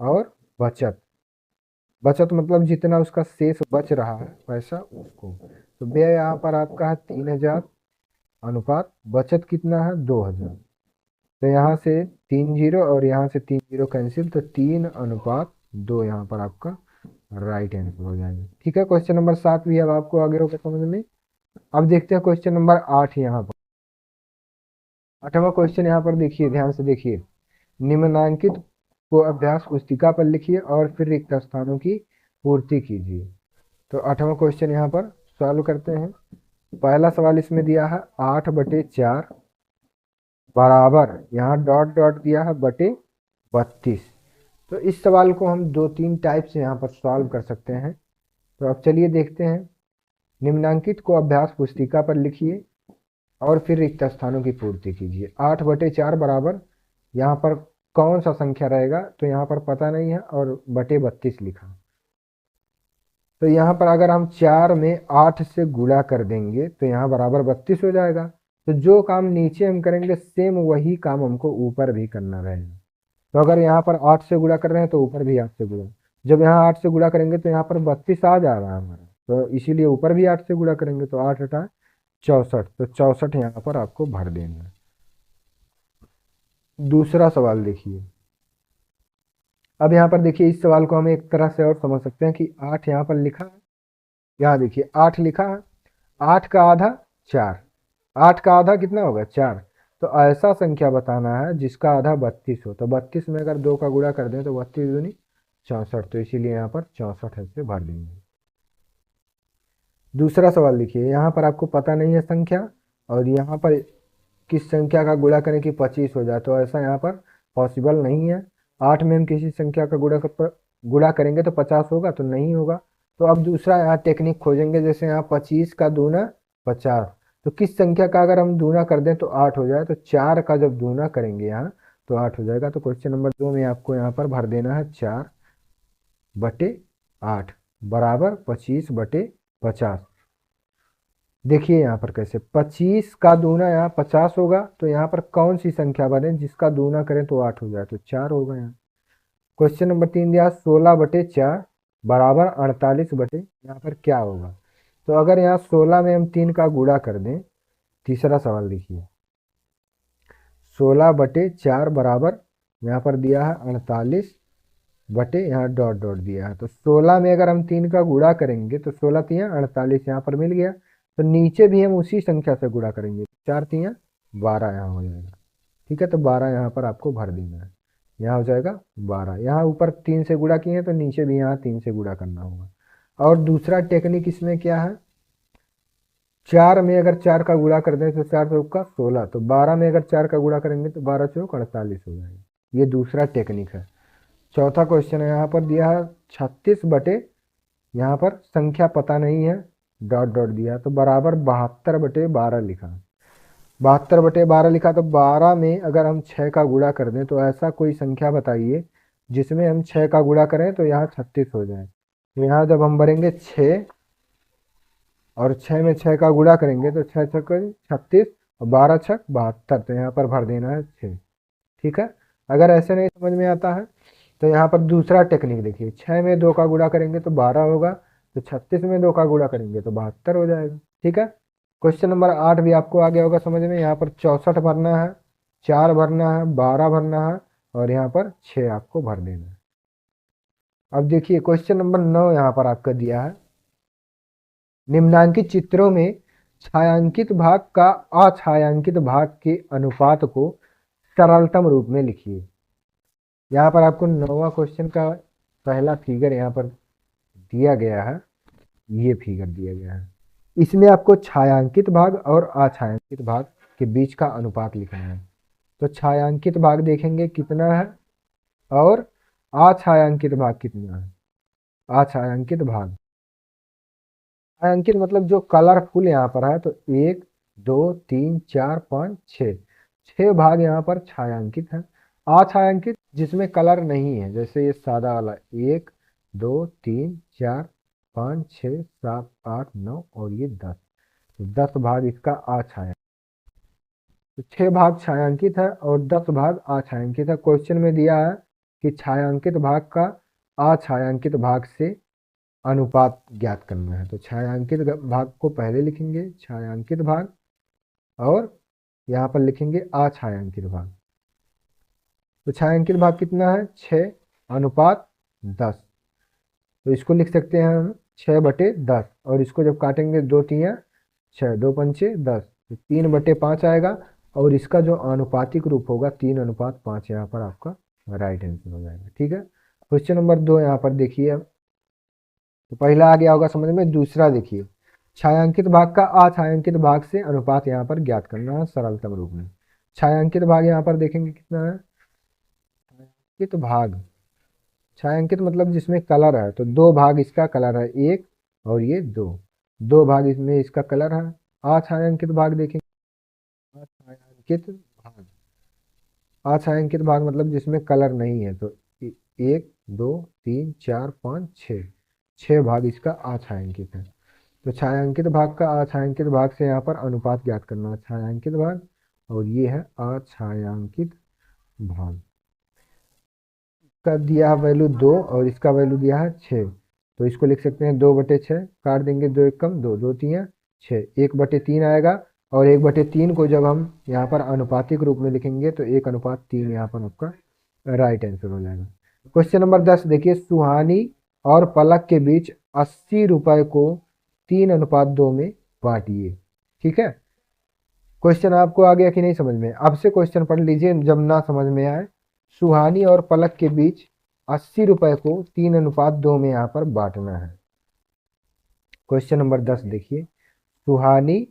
और बचत, बचत मतलब जितना उसका शेष बच रहा है पैसा उसको, तो व्यय यहाँ पर आपका है 3,000 अनुपात बचत कितना है 2,000। तो यहाँ से 3 जीरो और यहाँ से 3 जीरो कैंसिल, तो 3:2 यहाँ पर आपका राइट आंसर हो जाएगा, ठीक है। क्वेश्चन नंबर 7 भी अब आपको आगे होगा समझ में। अब देखते हैं क्वेश्चन नंबर 8 यहाँ पर, 8वां क्वेश्चन यहाँ पर देखिए, ध्यान से देखिए, निम्नांकित को अभ्यास पुस्तिका पर लिखिए और फिर रिक्त स्थानों की पूर्ति कीजिए। तो 8वां क्वेश्चन यहाँ पर सॉल्व करते हैं। पहला सवाल इसमें दिया है 8/4 बराबर, यहाँ डॉट डॉट दिया है बटे 32। तो इस सवाल को हम 2-3 टाइप से यहाँ पर सॉल्व कर सकते हैं। तो अब चलिए देखते हैं, निम्नांकित को अभ्यास पुस्तिका पर लिखिए और फिर रिक्त स्थानों की पूर्ति कीजिए। 8/4 बराबर, यहाँ पर कौन सा संख्या रहेगा, तो यहाँ पर पता नहीं है और बटे 32 लिखा, तो यहाँ पर अगर हम 4 में 8 से गुणा कर देंगे तो यहाँ बराबर 32 हो जाएगा। तो जो काम नीचे हम करेंगे सेम वही काम हमको ऊपर भी करना रहेगा। तो अगर यहाँ पर 8 से गुणा कर रहे हैं तो ऊपर भी 8 से गुणा, जब यहाँ 8 से गुणा करेंगे तो यहाँ पर 32 आ जा रहा है हमारा, तो इसीलिए ऊपर भी 8 से गुणा करेंगे, तो 8 8 64, तो 64 यहाँ पर आपको भर देना है। दूसरा सवाल देखिए, अब यहाँ पर देखिए इस सवाल को हम एक तरह से और समझ सकते हैं कि 8 यहाँ पर लिखा है यहाँ देखिए 8 लिखा है, 8 का आधा 4, 8 का आधा कितना होगा 4। तो ऐसा संख्या बताना है जिसका आधा 32 हो। तो 32 में अगर 2 का गुणा कर दें तो 32 दूनी 64, तो इसीलिए यहाँ पर 64 ऐसे भर देंगे। दूसरा सवाल लिखिए, यहाँ पर आपको पता नहीं है संख्या, और यहाँ पर किस संख्या का गुणा करें कि 25 हो जाए, तो ऐसा यहाँ पर पॉसिबल नहीं है। 8 में हम किसी संख्या का गुणा करेंगे तो 50 होगा, तो नहीं होगा। तो अब दूसरा यहाँ टेक्निक खोजेंगे, जैसे यहाँ 25 का दूना 50, तो किस संख्या का अगर हम दूना कर दें तो 8 हो जाए, तो 4 का जब दूना करेंगे यहाँ तो 8 हो जाएगा। तो क्वेश्चन नंबर 2 में आपको यहाँ पर भर देना है 4/8 बराबर 25/50। देखिए यहाँ पर कैसे 25 का दूना यहाँ 50 होगा, तो यहाँ पर कौन सी संख्या बने जिसका दूना करें तो 8 हो जाए, तो 4 होगा यहाँ। क्वेश्चन नंबर 3 दिया 16/4 बराबर 48 बटे, यहाँ पर क्या होगा। तो अगर यहाँ 16 में हम 3 का गुणा कर दें, तीसरा सवाल देखिए 16/4 बराबर यहाँ पर दिया है 48 बटे, यहाँ डॉट डॉट दिया है। तो 16 में अगर हम 3 का गुणा करेंगे तो 16 तिया 48 यहाँ पर मिल गया, तो नीचे भी हम उसी संख्या से गुणा करेंगे, 4 तिया 12 यहाँ हो जाएगा। ठीक है, तो 12 यहाँ पर आपको भर देना है, यहाँ हो जाएगा 12। यहाँ ऊपर 3 से गुणा किए हैं तो नीचे भी यहाँ 3 से गुणा करना होगा। और दूसरा टेक्निक इसमें क्या है, 4 में अगर 4 का गुणा कर दें तो 4 चौका 16, तो 12 में अगर 4 का गुणा करेंगे तो 12 चौक 48 हो जाएगा। ये दूसरा टेक्निक है। चौथा क्वेश्चन है, यहाँ पर दिया है 36 बटे, यहाँ पर संख्या पता नहीं है, डॉट डॉट दिया तो बराबर 72/12 लिखा। 72/12 लिखा, तो 12 में अगर हम 6 का गुणा कर दें तो ऐसा कोई संख्या बताइए जिसमें हम 6 का गुणा करें तो यहाँ 36 हो जाए। तो यहाँ जब हम भरेंगे 6 और 6 में 6 का गुणा करेंगे तो 6 छक 36 और 12 छक 72, तो यहाँ पर भर देना है 6। ठीक है, अगर ऐसे नहीं समझ में आता है तो यहाँ पर दूसरा टेक्निक देखिए, 6 में 2 का गुणा करेंगे तो 12 होगा, तो 36 में 2 का गुणा करेंगे तो 72 हो जाएगा। ठीक है, क्वेश्चन नंबर 8 भी आपको आ गया होगा समझ में। यहाँ पर 64 भरना है, 4 भरना है, 12 भरना है, और यहाँ पर 6 आपको भर देना है। अब देखिए क्वेश्चन नंबर 9 यहाँ पर आपका दिया है, निम्नांकित चित्रों में छायांकित भाग का अछायांकित भाग के अनुपात को सरलतम रूप में लिखिए। यहाँ पर आपको 9वां क्वेश्चन का पहला फिगर यहाँ पर दिया गया है, ये फिगर दिया गया है। इसमें आपको छायांकित भाग और अछायांकित भाग के बीच का अनुपात लिखना है। तो छायांकित भाग देखेंगे कितना है और अछायांकित भाग कितना है। अछायांकित भाग, छायांकित मतलब जो कलरफुल यहाँ पर है, तो 1 2 3 4 5 6, 6 भाग यहाँ पर छायांकित है। अछायांकित जिसमें कलर नहीं है, जैसे ये सादा वाला 1 2 3 4 5 6 7 8 9 और ये 10, तो 10 भाग इसका अछायांकित। तो 6 भाग छायांकित है और 10 भाग अछायांकित है। क्वेश्चन में दिया है कि छायांकित भाग का अछायांकित भाग से अनुपात ज्ञात करना है। तो छायांकित भाग को पहले लिखेंगे, छायांकित भाग, और यहाँ पर लिखेंगे अछायांकित भाग। तो छायांकित भाग कितना है 6/10, तो इसको लिख सकते हैं हम 6/10, और इसको जब काटेंगे 2 तिया 6 2 पंचे 10, तो 3/5 आएगा, और इसका जो अनुपातिक रूप होगा 3:5 यहाँ पर आपका राइट आंसर हो जाएगा। ठीक है, क्वेश्चन नंबर 2 यहाँ पर देखिए अब, तो पहला आ गया होगा समझ में। दूसरा देखिए, छायांकित भाग का अछायांकित भाग से अनुपात यहाँ पर ज्ञात करना है सरलतम रूप में। छायांकित भाग यहाँ पर देखेंगे कितना है, छायांकित भाग, छायांकित मतलब जिसमें कलर है, तो 2 भाग इसका कलर है, 1 और ये 2 भाग इसमें इसका कलर है। अछायांकित भाग देखेंगे, अछायांकित भाग, अछायांकित भाग मतलब जिसमें कलर नहीं है, तो 1 2 3 4 5 6, 6 भाग इसका अछायांकित है। तो छायांकित भाग का अछायांकित भाग से यहाँ पर अनुपात ज्ञात करना है, छायांकित भाग और ये है अछायांकित भाग। का दिया है वैल्यू 2 और इसका वैल्यू दिया है 6, तो इसको लिख सकते हैं 2/6, काट देंगे 2 1 कम 2 2 3 6, 1/3 आएगा, और 1/3 को जब हम यहाँ पर अनुपातिक रूप में लिखेंगे तो 1:3 यहाँ पर आपका राइट आंसर हो जाएगा। क्वेश्चन नंबर 10 देखिए, सुहानी और पलक के बीच 80 रुपए को 3:2 में बांटिए। ठीक है, क्वेश्चन आपको आ गया कि नहीं समझ में? अब से क्वेश्चन पढ़ लीजिए जब ना समझ में आए। सुहानी और पलक के बीच 80 रुपए को 3:2 में यहाँ पर बांटना है। क्वेश्चन नंबर 10 देखिए, सुहानी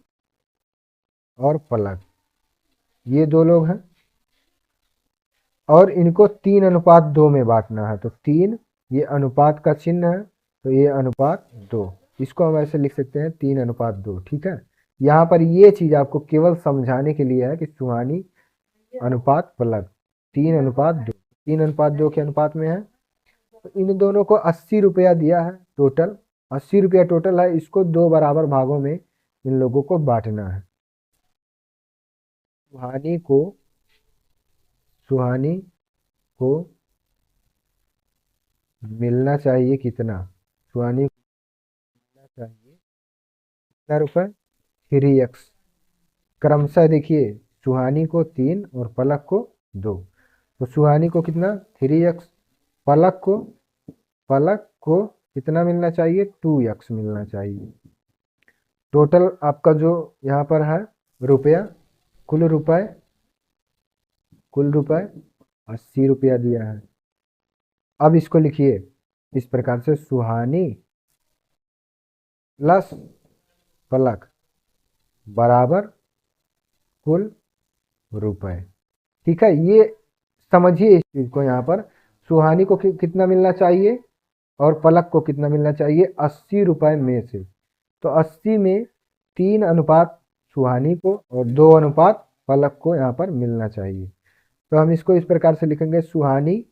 और पलक ये दो लोग हैं और इनको 3:2 में बांटना है। तो 3, ये अनुपात का चिन्ह है तो ये /2, इसको हम ऐसे लिख सकते हैं 3:2। ठीक है, यहाँ पर ये चीज आपको केवल समझाने के लिए है कि सुहानी अनुपात पलक 3:2, 3:2 के अनुपात में है। तो इन दोनों को 80 रुपया दिया है, टोटल 80 रुपया टोटल है। इसको 2 बराबर भागों में इन लोगों को बांटना है। सुहानी को मिलना चाहिए कितना? सुहानी को मिलना चाहिए कितना रुपए? 3x। क्रमशः देखिए, सुहानी को 3 और पलक को 2। तो सुहानी को कितना? 3x। पलक को कितना मिलना चाहिए? 2x मिलना चाहिए। टोटल आपका जो यहाँ पर है रुपया, कुल रुपए 80 रुपया दिया है। अब इसको लिखिए इस प्रकार से, सुहानी प्लस पलक बराबर कुल रुपए। ठीक है, ये समझिए इस चीज को। यहाँ पर सुहानी को कितना मिलना चाहिए और पलक को कितना मिलना चाहिए? 80 रुपए में से। तो 80 में 3 अनुपात सुहानी को और 2 अनुपात पलक को यहाँ पर मिलना चाहिए। तो हम इसको इस प्रकार से लिखेंगे, सुहानी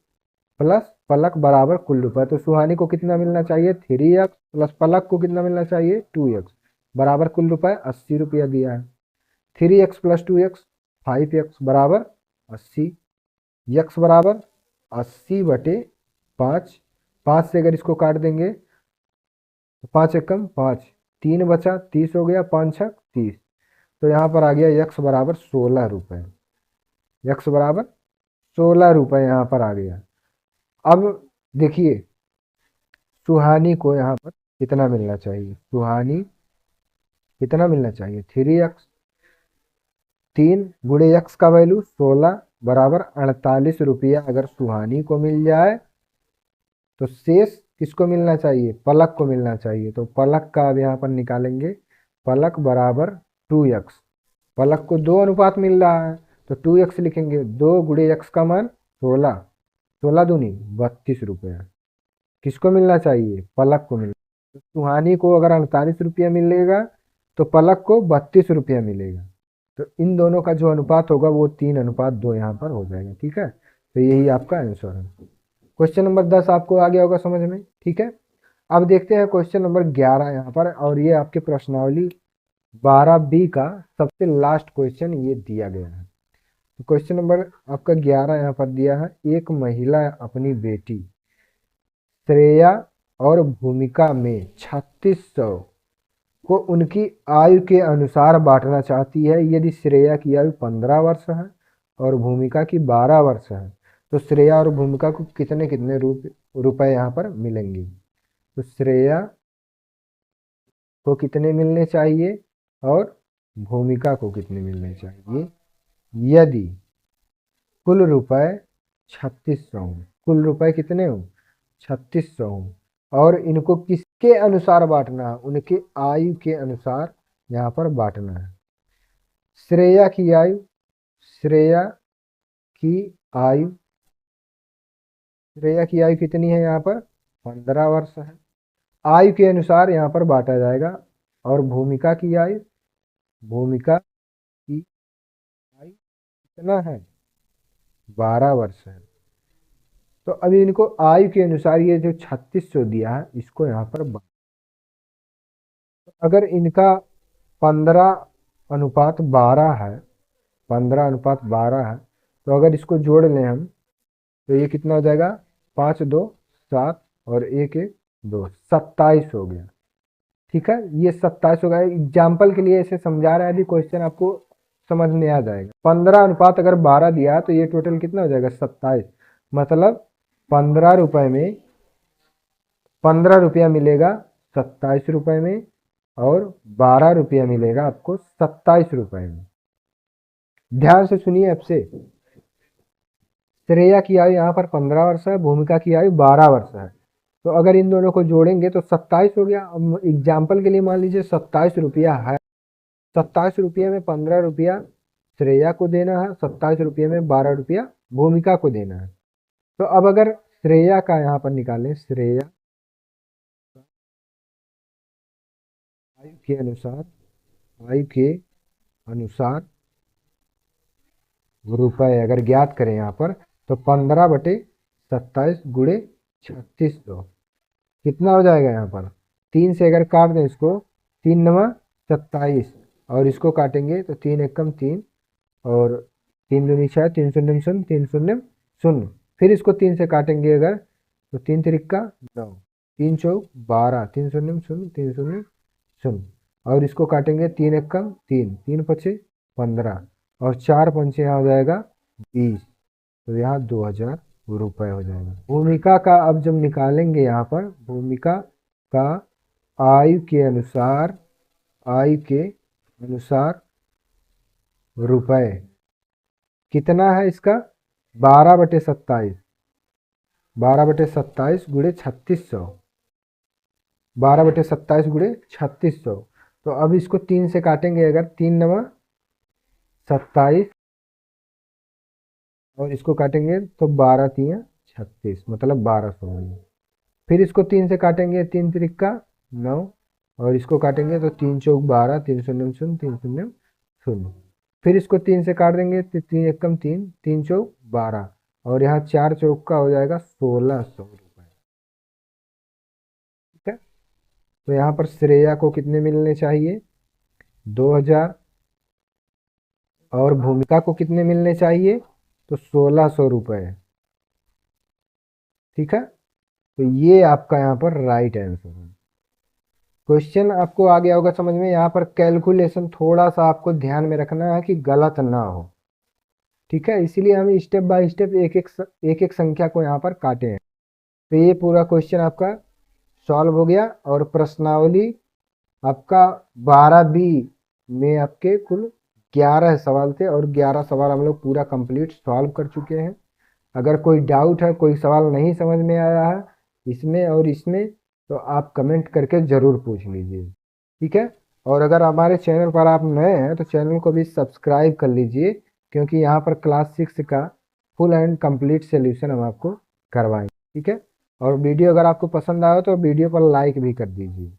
प्लस पलक बराबर कुल रुपए। तो सुहानी को कितना मिलना चाहिए? 3x प्लस पलक को कितना मिलना चाहिए? 2x बराबर कुल रुपए 80 रुपया दिया है। 3x प्लस 2x 5x बराबर 80। x बराबर 80/5। 5 से अगर इसको काट देंगे तो 5 एकम 5, 3 बचा, 30 हो गया, 5 छक 30। तो यहाँ पर आ गया x बराबर 16 रुपए। x बराबर 16 रुपए यहाँ पर आ गया। अब देखिए, सुहानी को यहाँ पर कितना मिलना चाहिए? सुहानी कितना मिलना चाहिए? 3x। 3 गुणे x का वैल्यू 16 बराबर 48 रुपया अगर सुहानी को मिल जाए तो शेष किसको मिलना चाहिए? पलक को मिलना चाहिए। तो पलक का अब यहाँ पर निकालेंगे, पलक बराबर 2x। पलक को 2 अनुपात मिल रहा है तो 2x लिखेंगे। 2 गुणे x का मान 16, 16 दूनी 32 रुपया किसको मिलना चाहिए? पलक को मिलना। तो सुहानी को अगर 48 रुपया मिलेगा तो पलक को 32 रुपया मिलेगा। तो इन दोनों का जो अनुपात होगा वो 3:2 यहाँ पर हो जाएगा। ठीक है, तो यही आपका आंसर है। क्वेश्चन नंबर 10 आपको आ गया होगा समझ में। ठीक है, अब देखते हैं क्वेश्चन नंबर 11 यहाँ पर, और ये आपके प्रश्नावली 12B का सबसे लास्ट क्वेश्चन ये दिया गया है। तो क्वेश्चन नंबर आपका 11 यहाँ पर दिया है, एक महिला अपनी बेटी श्रेया और भूमिका में 3600 को उनकी आयु के अनुसार बांटना चाहती है। यदि श्रेया की आयु 15 वर्ष है और भूमिका की 12 वर्ष है तो श्रेया और भूमिका को कितने कितने रुपए यहाँ पर मिलेंगे? तो श्रेया को कितने मिलने चाहिए और भूमिका को कितने मिलने चाहिए? यदि कुल रुपए 3600 हो, कुल रुपए कितने हो? 3600 हो, और इनको किसके अनुसार बांटना है? उनके आयु के अनुसार यहाँ पर बांटना है। श्रेया की आयु, श्रेया की आयु, श्रेया की आयु कितनी है? यहाँ पर 15 वर्ष है। आयु के अनुसार यहाँ पर बांटा जाएगा। और भूमिका की आयु, भूमिका की आयु कितना है? 12 वर्ष है। तो अभी इनको आयु के अनुसार ये जो 3600 दिया है इसको यहाँ पर अगर इनका 15:12 है, 15:12 है, तो अगर इसको जोड़ लें हम तो ये कितना हो जाएगा? 5 2 7 और 1 1 2, 27 हो गया। ठीक है, ये 27 हो गया। एग्जाम्पल के लिए ऐसे समझा रहा है, अभी क्वेश्चन आपको समझ में आ जाएगा। 15:12 दिया तो ये टोटल कितना हो जाएगा? 27। मतलब 15 रुपए में 15 रुपया मिलेगा 27 रुपए में, और 12 रुपया मिलेगा आपको 27 रुपये में। ध्यान से सुनिए अब से। श्रेया की आयु यहाँ पर 15 वर्ष है, भूमिका की आयु 12 वर्ष है। तो अगर इन दोनों को जोड़ेंगे तो 27 हो गया। अब एग्जाम्पल के लिए मान लीजिए 27 रुपया है, 27 रुपये में 15 रुपया श्रेया को देना है, 27 रुपये में 12 रुपया भूमिका को देना है। तो अब अगर श्रेया का यहाँ पर निकालें, श्रेया आयु के अनुसार, आयु के अनुसार रुपए अगर ज्ञात करें यहाँ पर, तो 15/27 गुणे 3600 कितना हो जाएगा यहाँ पर। 3 से अगर काट दें इसको, 3 नवा 27 और इसको काटेंगे तो 3 एकम 3 और 3 दूनी 6, 3 शून्य शून्य, 3 शून्य शून्य। फिर इसको 3 से काटेंगे अगर तो 3 त्रिका 9, 3 चौक 12, 3 शून्य शून्य, 3 शून्य शून्य और इसको काटेंगे 3 एकम 3, 3 पचे 15 और 4 पंचे यहाँ हो जाएगा 20। तो यहाँ 2000 रुपये हो जाएगा। भूमिका का अब जब निकालेंगे यहाँ पर, भूमिका का आयु के अनुसार, आयु के अनुसार रुपए कितना है इसका, 12/27, 12/27 गुणे 3600, 12/27 गुणे 3600। तो अब इसको 3 से काटेंगे अगर, 3 नवा 27 और इसको काटेंगे तो 12 3 36 मतलब 1200 होगी। फिर इसको 3 से काटेंगे, 3 त्रिका 9 और इसको काटेंगे तो 3 चौक 12, 3 शून्य शून्य, 3 शून्य शून्य। फिर इसको 3 से काट देंगे तो 3 एकम 3, 3 चौक 12 और यहाँ 4 चौक का हो जाएगा 1600 रुपये। ठीक है। तो यहाँ पर श्रेया को कितने मिलने चाहिए, 2000 और भूमिका को कितने मिलने चाहिए, तो 1600 रुपये। ठीक है। तो ये आपका यहाँ पर राइट आंसर है। क्वेश्चन आपको आ गया होगा समझ में। यहाँ पर कैलकुलेशन थोड़ा सा आपको ध्यान में रखना है कि गलत ना हो। ठीक है, इसीलिए हम स्टेप बाय स्टेप एक एक संख्या को यहाँ पर काटे हैं। तो ये पूरा क्वेश्चन आपका सॉल्व हो गया और प्रश्नावली आपका 12B में आपके कुल 11 सवाल थे और 11 सवाल हम लोग पूरा कंप्लीट सॉल्व कर चुके हैं। अगर कोई डाउट है, कोई सवाल नहीं समझ में आया है इसमें और इसमें, तो आप कमेंट करके ज़रूर पूछ लीजिए। ठीक है। और अगर हमारे चैनल पर आप नए हैं तो चैनल को भी सब्सक्राइब कर लीजिए, क्योंकि यहाँ पर क्लास 6 का फुल एंड कंप्लीट सोल्यूशन हम आपको करवाएंगे। ठीक है। और वीडियो अगर आपको पसंद आया तो वीडियो पर लाइक भी कर दीजिए।